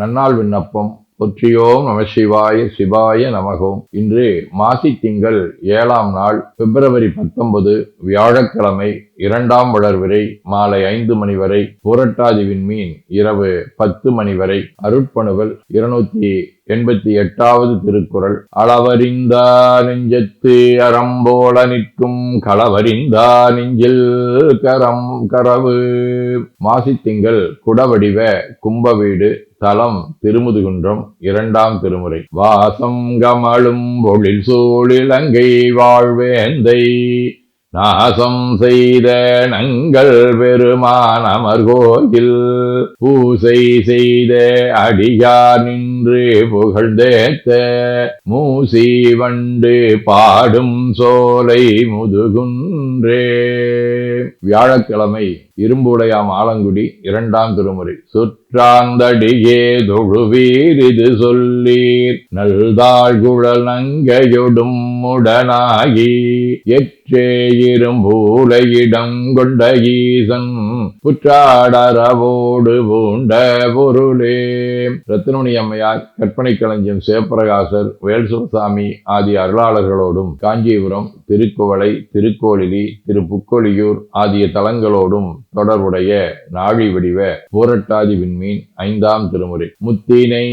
நன்னாள் விண்ணப்பம். போற்றியோம் நம சிவாய சிவாய நமகோம். இன்று மாசி திங்கள் 7ஆம் நாள், பிப்ரவரி 19, வியாழக்கிழமை. 2ஆம் வளர்விரை மாலை 5 மணி வரை, புரட்டாதி விண்மீன் இரவு 10 மணி வரை. அருட்பணுவல் 288வது திருக்குறள். அளவறிந்தா நெஞ்சத்து அறம்போல நிற்கும் களவறிந்தா நெஞ்சில் கரவு. மாசித்திங்கள் குடவடிவ கும்பவீடு. தலம் திருமுதுகுன்றம். 2ஆம் திருமுறை. வாசம் கமழும் பொழில் சூழிலங்கை வாழ்வேந்தை நாசம் செய்த நங்கள் பெருமான் அமர்கோயில் பூசை செய்த அடியார் நின்று புகழ்ந்தேத்த மூசி வண்டு பாடும் சோலை முதுகுன்றே. வியாழக்கிழமை. இரும்புடையாம் ஆலங்குடி. 2ஆம் திருமுறை. சுற்றாந்தடியே தொழுவீர் இது சொல்லீர் நல்தாள் குழல் நங்கையொடும் உடனாகி எற்றே இரும்பூலையிடம் கொண்ட ஈசன் புற்றாடரவோடு பூண்ட பொருளே. ரத்னமணி அம்மையார், கற்பனை களஞ்சியம் சிவபிரகாசர், வேல்சுவசாமி ஆகிய அருளாளர்களோடும் காஞ்சிபுரம், திருக்குவளை, திருக்கோளிலி, திருப்புக்கொழியூர் ஆகிய தலங்களோடும் தொடர்புடைய நாழி வடிவ புரட்டாதி விண்மீன் 5ஆம் திருமுறை. முத்தினை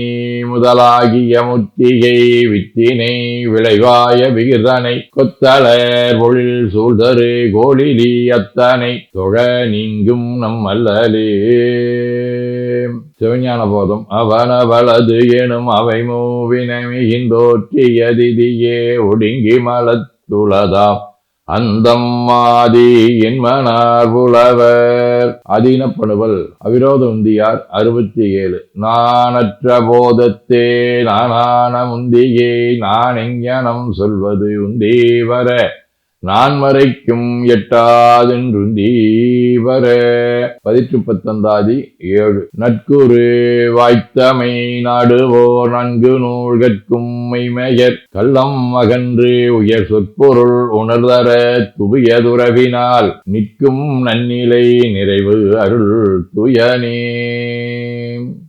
முதலாகிய முத்திகை வித்தினை விளைவாய விகிர்தனை கொத்தலர் பொழில் சூழ்தரு கோளிலி அத்தனை தொழ நீங்கும் நம் அல்லலே. சிவஞான போதம். அவனவளது எனும் அவை மூவினமிகின்றோற்றியதிதியே ஒடுங்கி மலத்துளதாம் அந்தம் ஆதி என்மனார் புலவர். அதீனப்படுவல். அவிரோத உந்தியார் 67. நானற்ற போதத்தே நானான முந்தியே நான் எஞ்ஞனம் சொல்வது உந்தே வர நான் வரைக்கும் எட்டாதென்றுந்தீவர. 19 7. நட்குறு வாய்த்தமை நாடுவோர் நன்கு நூல் கற்கும் மெய்மையர் கள்ளம் அகன்று உயர் சொற்பொருள் உணர்தர துயதுறவினால் நிற்கும் நன்னிலை நிறைவு அருள் துயனே.